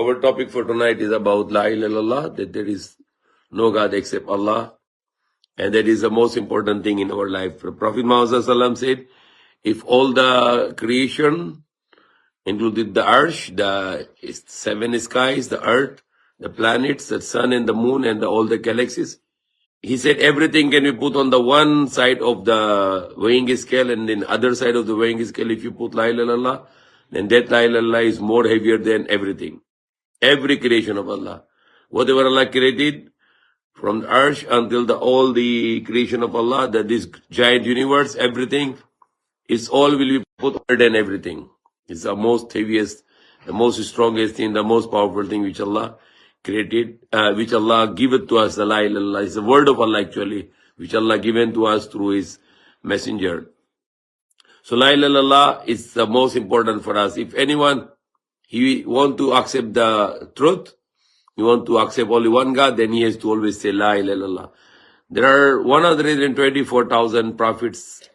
our topic for tonight is about La ilaha illallah, that there is no God except Allah. And that is the most important thing in our life. Prophet Muhammad ﷺ said, if all the creation, including the arsh, the seven skies, the earth, the planets, the sun and the moon and all the galaxies, he said everything can be put on the one side of the weighing scale, and then other side of the weighing scale, if you put La ilaha illallah, then that La ilaha illallah is more heavier than everything. Every creation of Allah. Whatever Allah created, from the arsh until all the creation of Allah, that this giant universe, everything, it's all will be put other than everything. It's the most heaviest, the most strongest thing, the most powerful thing which Allah created, which Allah giveth to us, the La ilaha illallah. It's the word of Allah actually, which Allah given to us through His messenger. So La ilaha illallah is the most important for us. If anyone, he want to accept the truth, you want to accept only one God, then he has to always say La ilaha illallah. There are 124,000 prophets,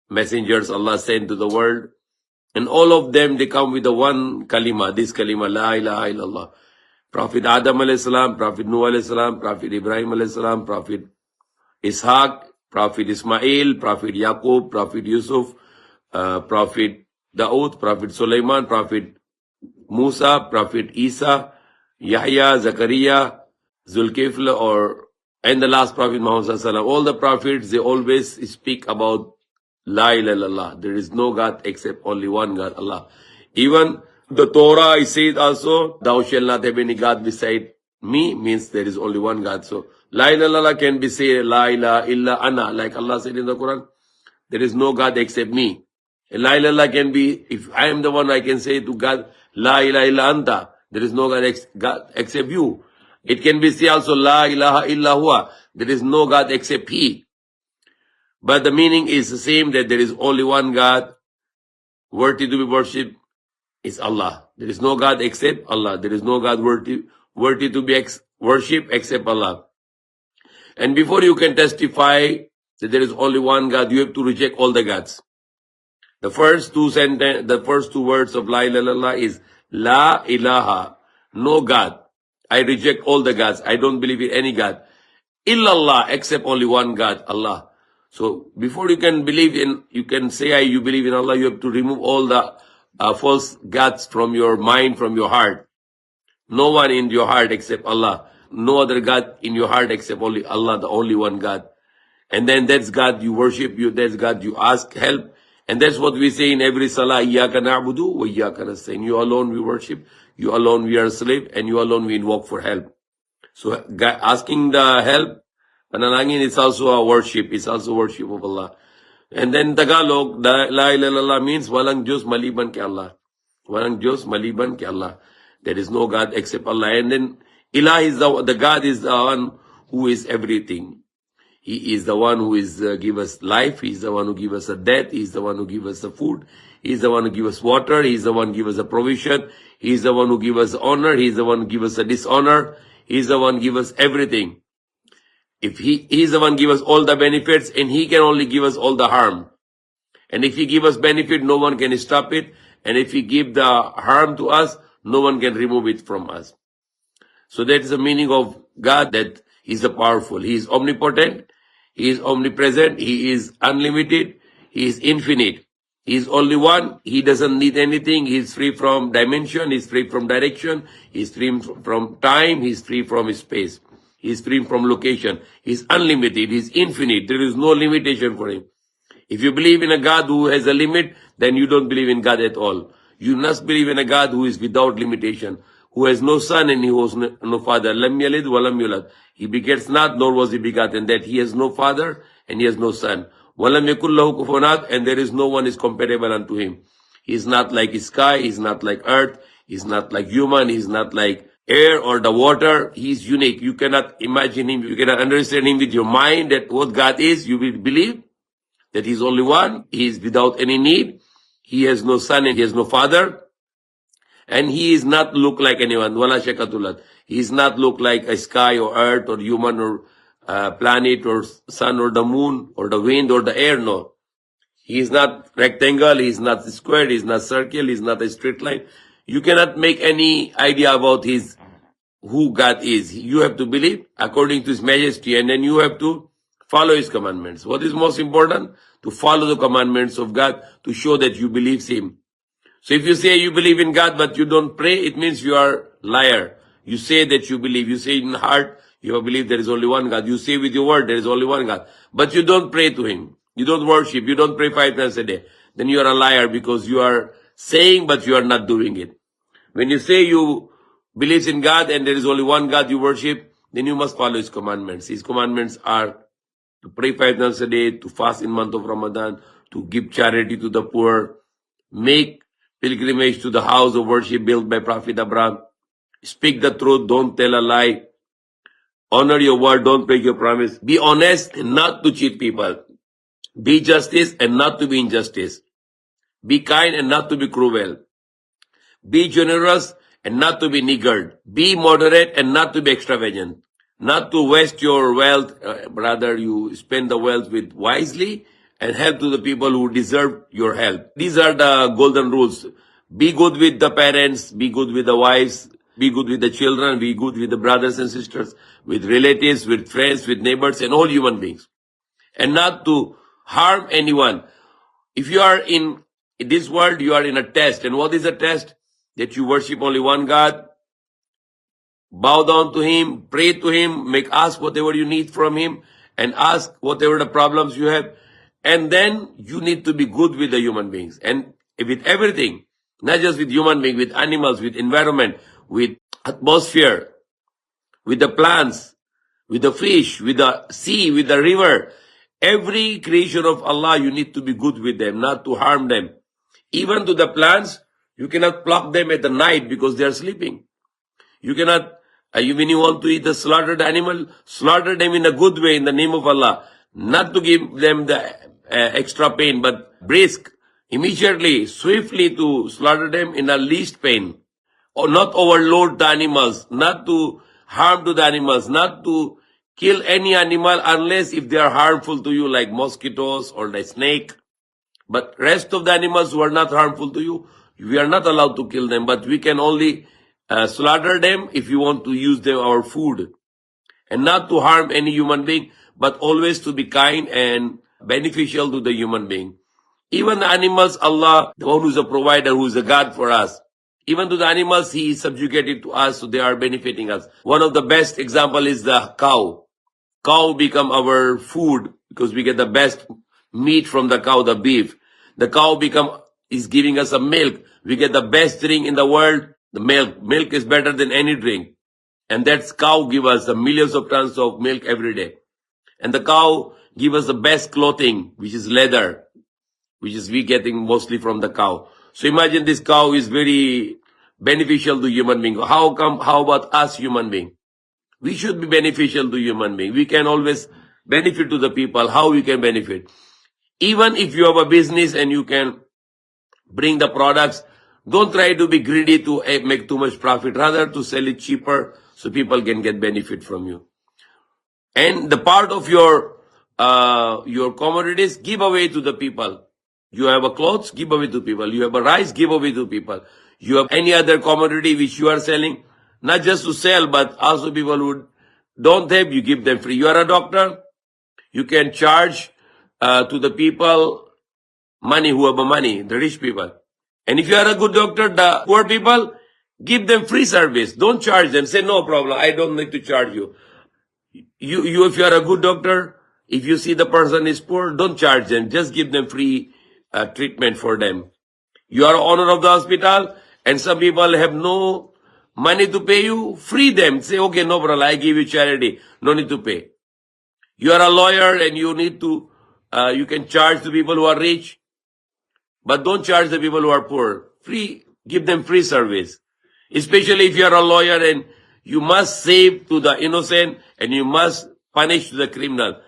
messengers Allah sent to the world, and all of them, they come with the one kalima, this kalima, La ilaha illallah. Prophet Adam alayhi salam, Prophet Nuh alayhi salam, Prophet Ibrahim alayhi salam, Prophet Ishaq, Prophet Ismail, Prophet Yaqub, Prophet Yusuf, Prophet Daud, Prophet Sulaiman, Prophet Musa, Prophet Isa, Yahya, Zakaria, Zulkifl, and the last Prophet Muhammad sallallahu alaihi wasallam. All the prophets, they always speak about La ilaha illallah. There is no God except only one God, Allah. Even the Torah, it says also, thou shalt not have any God beside me, means there is only one God. So La ilaha illallah can be said, La ilaha illa ana, like Allah said in the Quran, there is no God except me. And La ilaha illallah can be, if I am the one, I can say to God, La ilaha illa anta, there is no God except you. It can be said also, La ilaha illa huwa, there is no God except He. But the meaning is the same, that there is only one God, worthy to be worshipped, is Allah. There is no God except Allah. There is no God worthy to be worshipped except Allah. And before you can testify that there is only one God, you have to reject all the gods. The first two words of La ilaha illallah is La ilaha, no God. I reject all the gods. I don't believe in any God. Illallah, except only one God, Allah. So before you can believe in, you can say you believe in Allah, you have to remove all the false gods from your mind, from your heart. No one in your heart except Allah. No other God in your heart except only Allah, the only one God. And then that's God you worship, that's God you ask help. And that's what we say in every salah, Iyyaka na'budu wa iyyaka nasta'in. You alone we worship, you alone we are slave, and you alone we invoke for help. So asking the help, panalangin, it's also a worship, it's also worship of Allah. And then Tagalog, La ilaha illallah means walang Diyos maliban kay Allah. Walang Diyos maliban kay Allah. There is no God except Allah. And then Ilah is the God is the one who is everything. He is the one who is give us life. He is the one who give us a death. He is the one who give us the food. He is the one who give us water. He is the one who give us a provision. He is the one who give us honor. He is the one who give us a dishonor. He is the one who give us everything. If he is the one give us all the benefits, and He can only give us all the harm. And if He give us benefit, no one can stop it. And if He give the harm to us, no one can remove it from us. So that is the meaning of God, that He is the powerful. He is omnipotent. He is omnipresent. He is unlimited. He is infinite. He is only one. He doesn't need anything. He is free from dimension. He is free from direction. He is free from time. He is free from space. He is free from location. He is unlimited. He is infinite. There is no limitation for Him. If you believe in a God who has a limit, then you don't believe in God at all. You must believe in a God who is without limitation, who has no son and who has no father. Lam yalid wa lam yulad. He begets not, nor was He begotten. That He has no father and He has no son. Walam yakul lahu kufuwan ahad, and there is no one is comparable unto Him. He is not like sky. He is not like earth. He is not like human. He is not like air or the water. He is unique. You cannot imagine Him. You cannot understand Him with your mind, that what God is. You will believe that He is only one. He is without any need. He has no son and He has no father. And He is not look like anyone. Wala shakatulat. He is not look like a sky or earth or human or planet or sun or the moon or the wind or the air. No. He is not rectangle. He is not square. He is not circle. He is not a straight line. You cannot make any idea about who God is. You have to believe according to His majesty, and then you have to follow His commandments. What is most important? To follow the commandments of God to show that you believe Him. So if you say you believe in God but you don't pray, it means you are liar. You say that you believe. You say in heart, you believe there is only one God. You say with your word, there is only one God. But you don't pray to Him. You don't worship. You don't pray 5 times a day. Then you are a liar because you are saying but you are not doing it. When you say you believe in God and there is only one God you worship, then you must follow His commandments. His commandments are to pray 5 times a day, to fast in month of Ramadan, to give charity to the poor, make pilgrimage to the house of worship built by Prophet Abraham, speak the truth, don't tell a lie, honor your word, don't break your promise, be honest and not to cheat people, be justice and not to be injustice, be kind and not to be cruel, be generous and not to be niggard, be moderate and not to be extravagant, not to waste your wealth, rather you spend the wealth with wisely and help to the people who deserve your help. These are the golden rules. Be good with the parents, be good with the wives, be good with the children, be good with the brothers and sisters, with relatives, with friends, with neighbors, and all human beings. And not to harm anyone. If you are in this world, you are in a test. And what is a test? That you worship only one God, bow down to Him, pray to Him, ask whatever you need from Him, and ask whatever the problems you have. And then you need to be good with the human beings. And with everything, not just with human beings, with animals, with environment, with atmosphere, with the plants, with the fish, with the sea, with the river. Every creation of Allah, you need to be good with them, not to harm them. Even to the plants, you cannot pluck them at the night because they are sleeping. You cannot, when you want to eat a slaughtered animal, slaughter them in a good way in the name of Allah. Not to give them the extra pain, but brisk, immediately, swiftly to slaughter them in the least pain. Or not overload the animals, not to harm to the animals, not to kill any animal unless if they are harmful to you like mosquitoes or the snake. But rest of the animals who are not harmful to you, we are not allowed to kill them, but we can only slaughter them if you want to use them our food. And not to harm any human being, but always to be kind and beneficial to the human being. Even the animals, Allah, the one who is a provider, who is a God for us, even to the animals, He is subjugated to us, so they are benefiting us. One of the best example is the cow. Cow become our food because we get the best meat from the cow, the beef. The cow is giving us a milk. We get the best drink in the world, the milk. Milk is better than any drink. And that cow give us the millions of tons of milk every day. And the cow give us the best clothing, which is leather, which is we getting mostly from the cow. So imagine this cow is very beneficial to human being. How about us human being? We should be beneficial to human being. We can always benefit to the people. How we can benefit? Even if you have a business and you can bring the products, don't try to be greedy to make too much profit. Rather to sell it cheaper so people can get benefit from you. And the part of your commodities, give away to the people. You have a clothes, give away to people. You have a rice, give away to people. You have any other commodity which you are selling, not just to sell, but also people who don't have, you give them free. You are a doctor, you can charge to the people money who have money, the rich people. And if you are a good doctor, the poor people, give them free service. Don't charge them. Say, no problem, I don't need to charge you. If you are a good doctor, if you see the person is poor, don't charge them. Just give them free treatment for them. You are owner of the hospital, and some people have no money to pay you, free them. Say, okay, no problem, I give you charity. No need to pay. You are a lawyer and you need to, you can charge the people who are rich, but don't charge the people who are poor. Free, give them free service. Especially if you are a lawyer and you must save to the innocent and you must punish the criminal.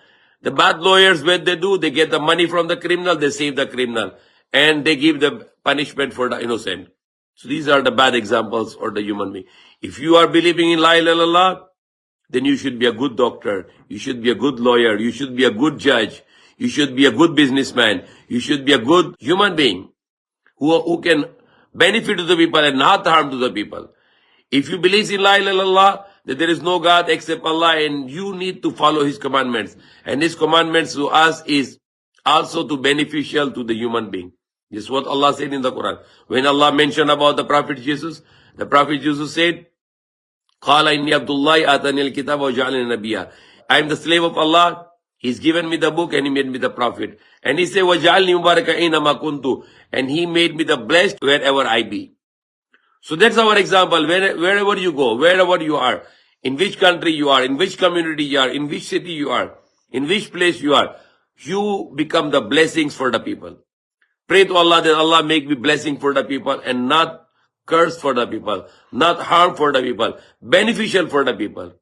The bad lawyers, what they do, they get the money from the criminal, they save the criminal, and they give the punishment for the innocent. So these are the bad examples for the human being. If you are believing in La ilaha illallah, then you should be a good doctor, you should be a good lawyer, you should be a good judge, you should be a good businessman, you should be a good human being who can benefit to the people and not harm to the people. If you believe in La ilaha illallah, that there is no God except Allah, and you need to follow His commandments. And His commandments to us is also to beneficial to the human being. This is what Allah said in the Quran. When Allah mentioned about the Prophet Jesus, the Prophet Jesus said, قال إني عبد الله آتاني الكتاب وجعلني نبيا. I am the slave of Allah. He's given me the book and He made me the prophet. And He said, وَجَعَلْنِي مُبَارَكًا أَيْنَمَا كُنْتُ. And He made me the blessed wherever I be. So that's our example. Wherever you go, wherever you are, in which country you are, in which community you are, in which city you are, in which place you are, you become the blessings for the people. Pray to Allah that Allah make me blessing for the people and not curse for the people, not harm for the people, beneficial for the people.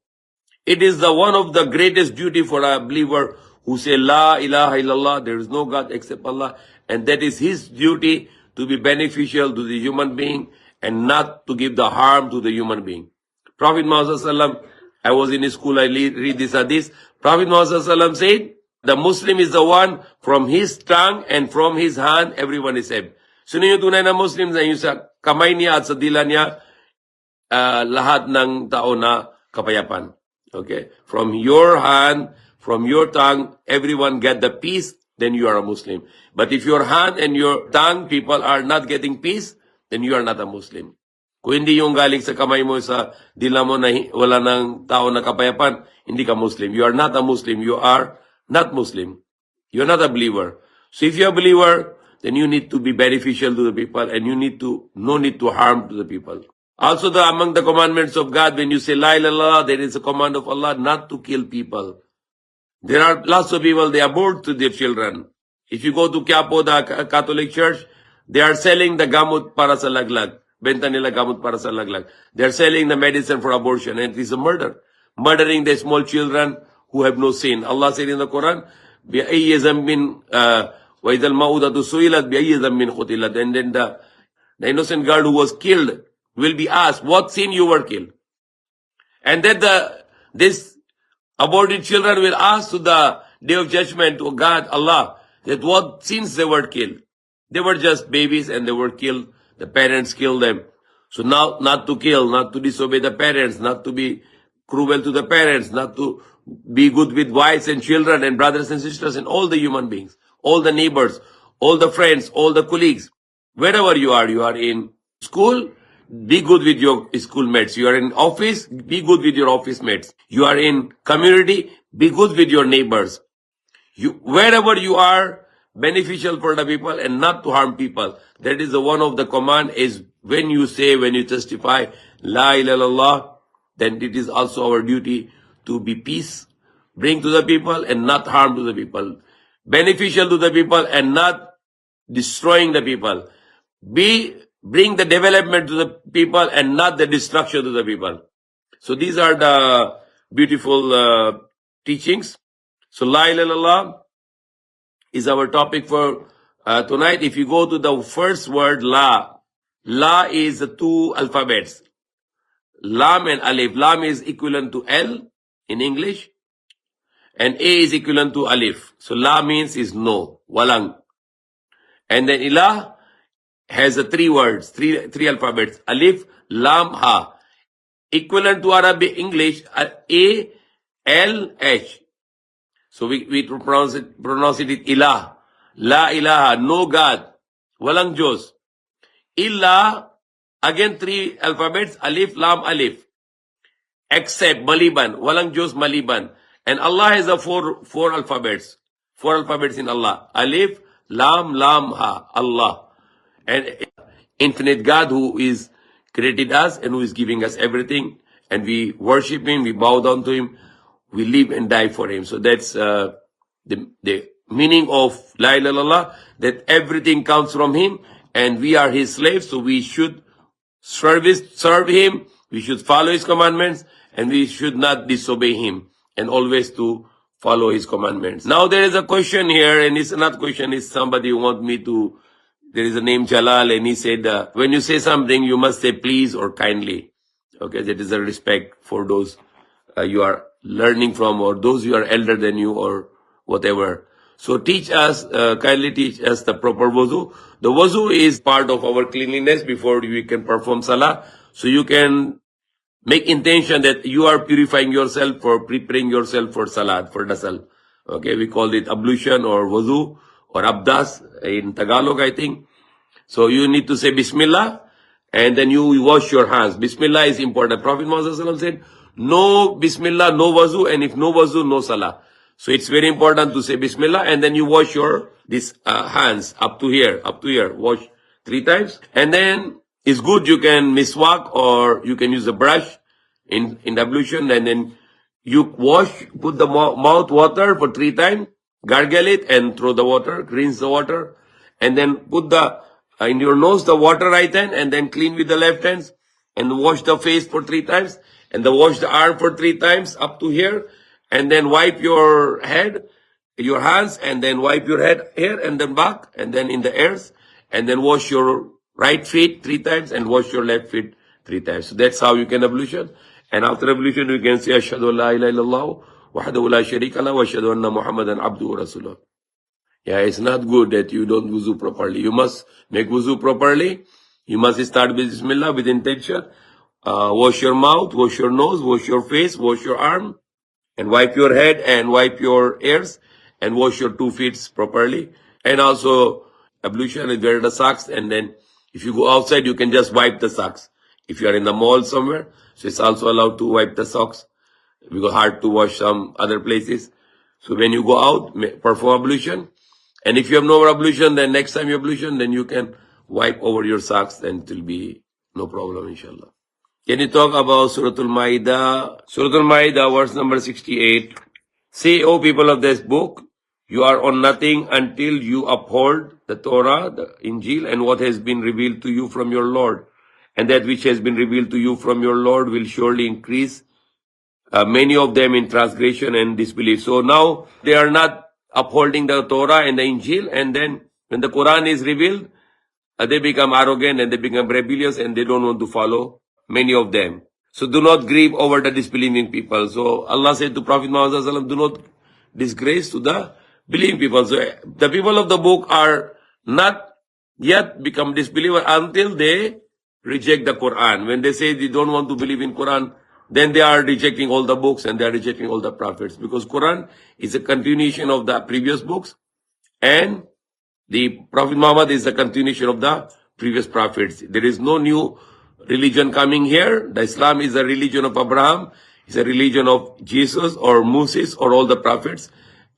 It is the one of the greatest duty for a believer who say La ilaha illallah, there is no God except Allah, and that is his duty to be beneficial to the human being and not to give the harm to the human being. Prophet Muhammad, I was in his school, I read this hadith. Prophet Muhammad said, the Muslim is the one from his tongue and from his hand, everyone is saved. Sino yung tunay na Muslim na yung sa kamay niya at sa dila niya, lahat ng tao na kapayapan. Okay? From your hand, from your tongue, everyone get the peace, then you are a Muslim. But if your hand and your tongue, people are not getting peace, then you are not a Muslim. Kung hindi yung galing sa kamay mo, sa dila mo na wala ng tao na kapayapan, hindi ka Muslim. You are not a Muslim. You are not Muslim. You are not a believer. So if you are a believer, then you need to be beneficial to the people and you need to, no need to harm to the people. Also, among the commandments of God, when you say La ilaha illallah, there is a command of Allah not to kill people. There are lots of people, they abort to their children. If you go to Quiapo, the Catholic Church, they are selling the gamot para sa laglag. Benta nila gamot para sa laglag. They are selling the medicine for abortion, and it is a murder. Murdering the small children who have no sin. Allah said in the Quran, بِأَيِّ ذَنْبٍ وَإِذَا الْمَوْءُودَةُ سُئِلَتْ بِأَيِّ ذَنْبٍ قُتِلَتْ. And then the innocent girl who was killed will be asked, what sin you were killed? And then this aborted children will ask to the day of judgment to God, Allah, that what sins they were killed. They were just babies and they were killed. The parents killed them. So now, not to kill, not to disobey the parents, not to be cruel to the parents, not to be good with wives and children and brothers and sisters and all the human beings, all the neighbors, all the friends, all the colleagues. Wherever you are in school, be good with your schoolmates. You are in office, be good with your office mates. You are in community, be good with your neighbors. Wherever you are, beneficial for the people and not to harm people. That is the one of the command is when you testify La ilaha illallah, then it is also our duty to be peace, bring to the people and not harm to the people. Beneficial to the people and not destroying the people. Bring the development to the people and not the destruction to the people. So these are the beautiful teachings. So La ilaha illallah is our topic for tonight. If you go to the first word, La is the two alphabets. Lam and Alif. Lam is equivalent to L in English. And A is equivalent to Alif. So La means is no, walang. And then Ilah has three words, three alphabets. Alif, Lam, Ha. Equivalent to Arabic English, A, L, H. So we pronounce it Ilah. La ilaha, no God. Walang Diyos. Ilah, again three alphabets, Alif, Lam, Alif. Except, maliban. Walang Diyos, maliban. And Allah has four alphabets. Four alphabets in Allah. Alif, Lam, Lam, Ha. Allah. And infinite God who is created us and who is giving us everything. And we worship Him, we bow down to Him. We live and die for Him. So that's the meaning of La ilaha illallah, that everything comes from Him and we are His slaves. So we should serve Him, we should follow His commandments, and we should not disobey Him, and always to follow His commandments. Now there is a question here, and it's not question, it's somebody who wants me to, there is a name Jalal, and he said, when you say something, you must say please or kindly. Okay, that is a respect for those you are learning from, or those who are elder than you, or whatever. So kindly teach us the proper wudu. The wudu is part of our cleanliness before we can perform salah. So you can make intention that you are purifying yourself for preparing yourself for salat, for dasal. Okay, we call it ablution or wudu or abdas in Tagalog, I think. So you need to say Bismillah and then you wash your hands. Bismillah is important. Prophet Muhammad said, no Bismillah, no wudu, and if no wudu, no salah. So it's very important to say Bismillah and then you wash your hands up to here, wash 3 times. And then it's good you can miswak or you can use a brush in ablution and then you wash, put the mouth water for 3 times, gargle it and throw the water, rinse the water, and then put in your nose the water right hand and then clean with the left hands and wash the face for 3 times and then wash the arm for 3 times up to here and then wipe your head, your hands and then wipe your head here and then back and then in the ears and then wash your right feet 3 times and wash your left feet 3 times. So that's how you can ablution. And after ablution, you can say, Ashhadu an la ilaha illallah, wahdahu la sharika lah, wa ashhadu anna Muhammadan abduhu wa rasuluh. Yeah, it's not good that you don't wuzu properly. You must make wuzu properly. You must start with Bismillah, with intention. Wash your mouth, wash your nose, wash your face, wash your arm, and wipe your head and wipe your ears, and wash your 2 feet properly. And also, ablution is wear the socks, and then if you go outside, you can just wipe the socks. If you are in the mall somewhere, so it's also allowed to wipe the socks because hard to wash some other places. So when you go out, perform ablution. And if you have no ablution, then next time you ablution, then you can wipe over your socks and it will be no problem, inshallah. Can you talk about Surah Al-Ma'idah? Surah Al-Ma'idah, verse number 68. Say, O people of this book, you are on nothing until you uphold the Torah, the Injil, and what has been revealed to you from your Lord. And that which has been revealed to you from your Lord will surely increase many of them in transgression and disbelief. So now they are not upholding the Torah and the Injil, and then when the Quran is revealed, they become arrogant and they become rebellious and they don't want to follow, many of them. So do not grieve over the disbelieving people. So Allah said to Prophet Muhammad, do not disgrace to the believing people. So the people of the book are not yet become disbelievers until they reject the Quran. When they say they don't want to believe in Quran, then they are rejecting all the books and they are rejecting all the prophets. Because Quran is a continuation of the previous books and the Prophet Muhammad is a continuation of the previous prophets. There is no new religion coming here. The Islam is a religion of Abraham, it's a religion of Jesus or Moses or all the prophets.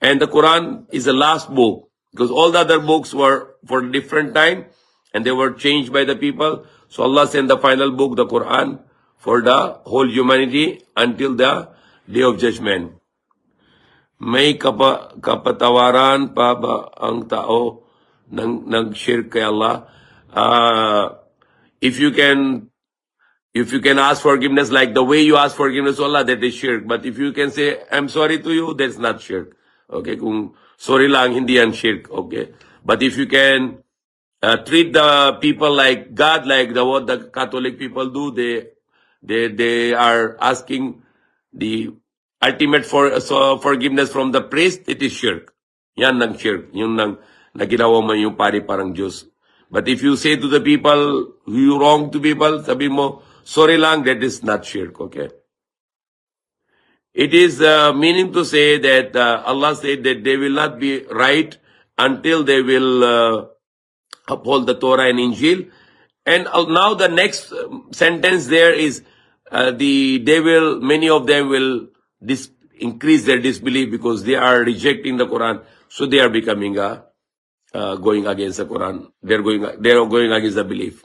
And the Quran is the last book because all the other books were for a different time and they were changed by the people. So Allah sent the final book, the Quran, for the whole humanity until the Day of Judgment. May kapatawaran pa ba ang tao nag-shirk kay Allah? If you can ask forgiveness like the way you ask forgiveness to Allah, that is shirk. But if you can say, I'm sorry to you, that's not shirk. Okay, kung sorry lang, hindi yan shirk. Okay. But if you can treat the people like God, like what the Catholic people do, they are asking the ultimate forgiveness from the priest, it is shirk. Yan nang shirk. Yung na ginawa mo yung pari parang Diyos. But if you say to the people, you wrong to people, sabi mo, sorry lang, that is not shirk, okay? It is meaning to say that Allah said that they will not be right until they will uphold the Torah and Injil. And now the next sentence there is many of them will increase their disbelief because they are rejecting the Quran. So they are becoming going against the Quran. They are going against the belief.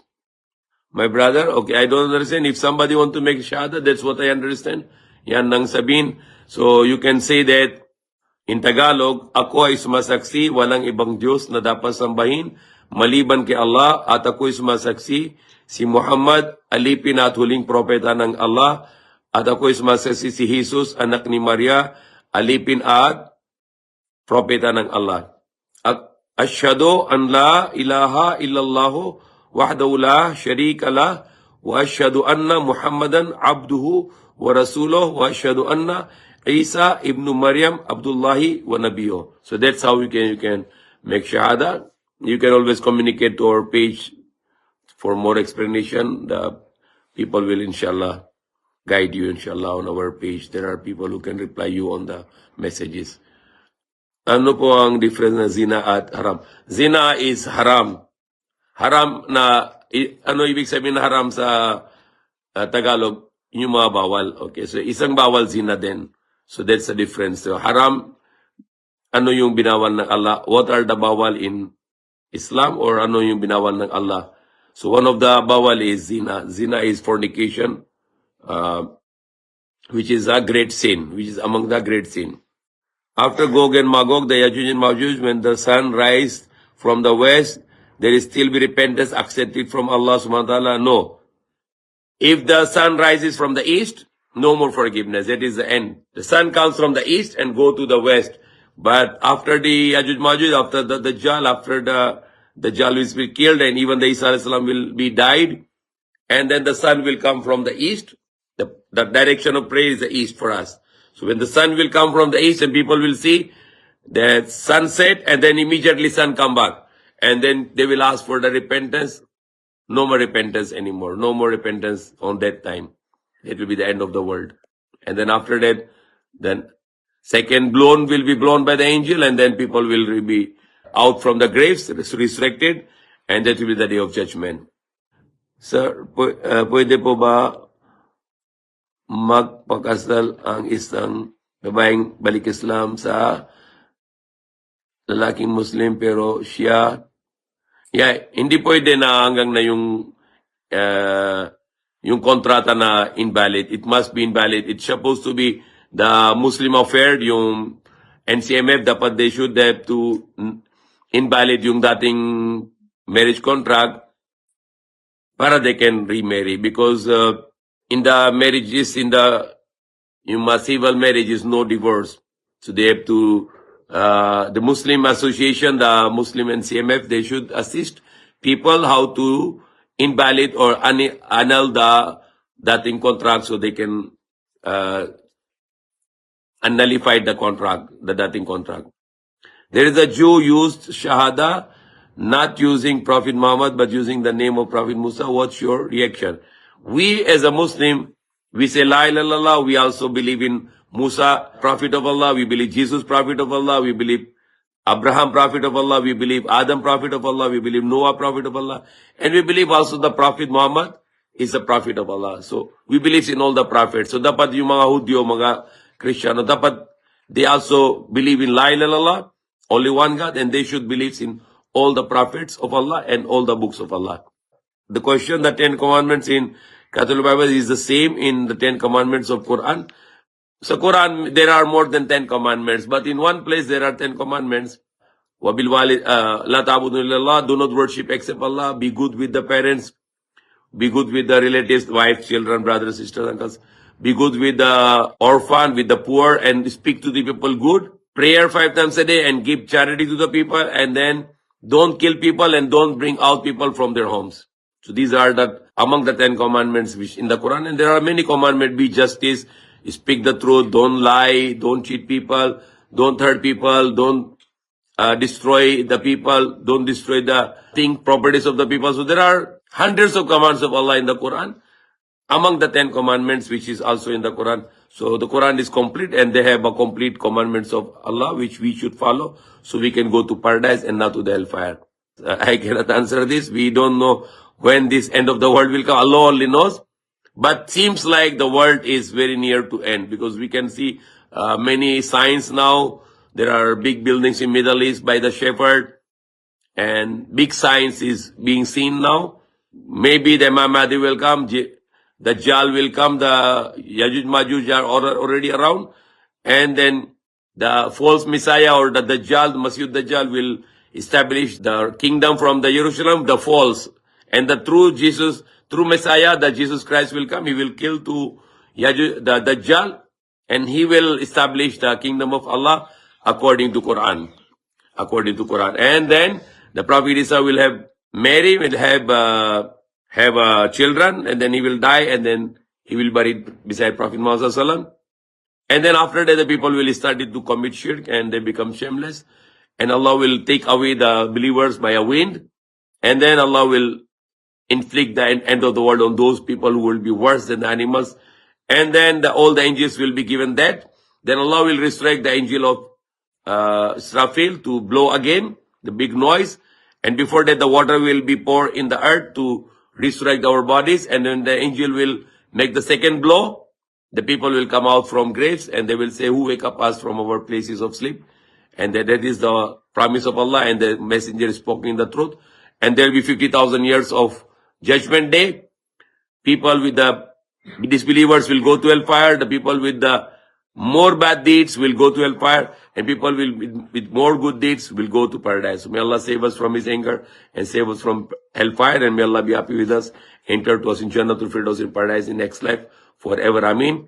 My brother, okay, I don't understand. If somebody want to make shahada, that's what I understand. Yan nang sabihin. So you can say that in Tagalog, ako ay sumasaksi, walang ibang Diyos na dapat sambahin, maliban kay Allah, at ako ay sumasaksi, si Muhammad, alipin at huling propeta ng Allah, at ako ay sumasaksi si Jesus, anak ni Maria, alipin at propeta ng Allah. Ashhadu an la ilaha illallah wahdahu la sharika lah wa ashhadu anna Muhammadan abduhu wa rasuluh wa ashhadu anna Isa ibn Maryam Abdullahi wa Nabiyo. So that's how you can make shahada. You can always communicate to our page for more explanation. The people will inshallah guide you inshallah on our page. There are people who can reply you on the messages. Ano po ang difference na zina at haram? Zina is haram. Haram na, ano ibig sabihin na haram sa Tagalog? Yung mga bawal. Okay, so isang bawal zina din. So that's the difference. So haram, ano yung binawal ng Allah? What are the bawal in Islam or ano yung binawal ng Allah? So one of the bawal is zina. Zina is fornication, which is a great sin, which is among the great sin. After Gog and Magog, the Yajuj and Majuj, when the sun rises from the west, there is still be repentance accepted from Allah subhanahu wa ta'ala? No. If the sun rises from the east, no more forgiveness. That is the end. The sun comes from the east and go to the west. But after the Yajuj Majuj, after the Dajjal, after the Dajjal will be killed and even the Isa alayhi salam will be died, and then the sun will come from the east. The direction of prayer is the east for us. So when the sun will come from the east and people will see the sunset and then immediately sun come back. And then they will ask for the repentance. No more repentance anymore. No more repentance on that time. It will be the end of the world. And then after that, then second blown will be blown by the angel and then people will be out from the graves, resurrected, and that will be the day of judgment. Sir, pwede po ba magpakasal ang isang babaeng balik Islam sa lalaking Muslim pero siya, hindi pwede na hanggang na yung kontrata na invalid. It must be invalid. It's supposed to be the Muslim affair, yung NCMF, dapat they should have to invalid yung dating marriage contract para they can remarry because in the marriages, in the civil marriage is no divorce. So they have to, the Muslim Association, the Muslim NCMF, they should assist people how to invalid or annul the dating contract so they can nullify the contract, the dating contract. There is a Jew used Shahada, not using Prophet Muhammad, but using the name of Prophet Musa. What's your reaction? We as a Muslim, we say La ilaha illallah, we also believe in Musa, Prophet of Allah, we believe Jesus, Prophet of Allah, we believe Abraham, Prophet of Allah, we believe Adam, Prophet of Allah, we believe Noah, Prophet of Allah, and we believe also the Prophet Muhammad is the Prophet of Allah. So, we believe in all the prophets. So, dapat yung mga Hudyo, mga Kristiyano, dapat they also believe in La ilaha illallah, only one God, and they should believe in all the prophets of Allah and all the books of Allah. The question, the 10 commandments in Catholic Bible is the same in the 10 commandments of Quran. So Quran, there are more than 10 commandments, but in one place there are 10 commandments. Wabil walid, la ta'budu illallah, do not worship except Allah, be good with the parents, be good with the relatives, wives, children, brothers, sisters, uncles, be good with the orphan, with the poor, and speak to the people good. Prayer 5 times a day and give charity to the people, and then don't kill people and don't bring out people from their homes. So these are among the 10 commandments which in the Quran, and there are many commandments: be justice, speak the truth, don't lie, don't cheat people, don't hurt people, don't destroy the people, don't destroy the properties of the people. So there are hundreds of commands of Allah in the Quran, among the 10 commandments which is also in the Quran. So the Quran is complete and they have a complete commandments of Allah which we should follow so we can go to paradise and not to the hellfire. I cannot answer this. We don't know when this end of the world will come. Allah only knows. But seems like the world is very near to end because we can see many signs now. There are big buildings in Middle East by the shepherd and big signs is being seen now. Maybe the Imam Mahdi will come, Dajjal will come, the Yajuj Majuj are already around, and then the false Messiah or the Dajjal, the Masih Dajjal will establish the kingdom from the Jerusalem, the false. And the true Jesus, true Messiah, that Jesus Christ will come, he will kill the Dajjal, and he will establish the kingdom of Allah according to Quran. According to Quran. And then the Prophet Isa will have Mary, will have children, and then he will die, and then he will be buried beside Prophet Muhammad Sallallahu Alaihi Wasallam. And then after that, the people will start to commit shirk and they become shameless. And Allah will take away the believers by a wind. And then Allah will inflict the end of the world on those people who will be worse than the animals. And then all the angels will be given that. Then Allah will resurrect the angel of Israfil to blow again, the big noise. And before that, the water will be poured in the earth to resurrect our bodies. And then the angel will make the second blow. The people will come out from graves and they will say, who wake up us from our places of sleep? And that is the promise of Allah, and the messenger is speaking the truth. And there will be 50,000 years of judgment day. People with the disbelievers will go to hellfire. The people with the more bad deeds will go to hellfire. And people with more good deeds will go to paradise. So may Allah save us from His anger and save us from hellfire. And may Allah be happy with us. Enter to us in Jannatul Firdaus in paradise in next life forever. Ameen.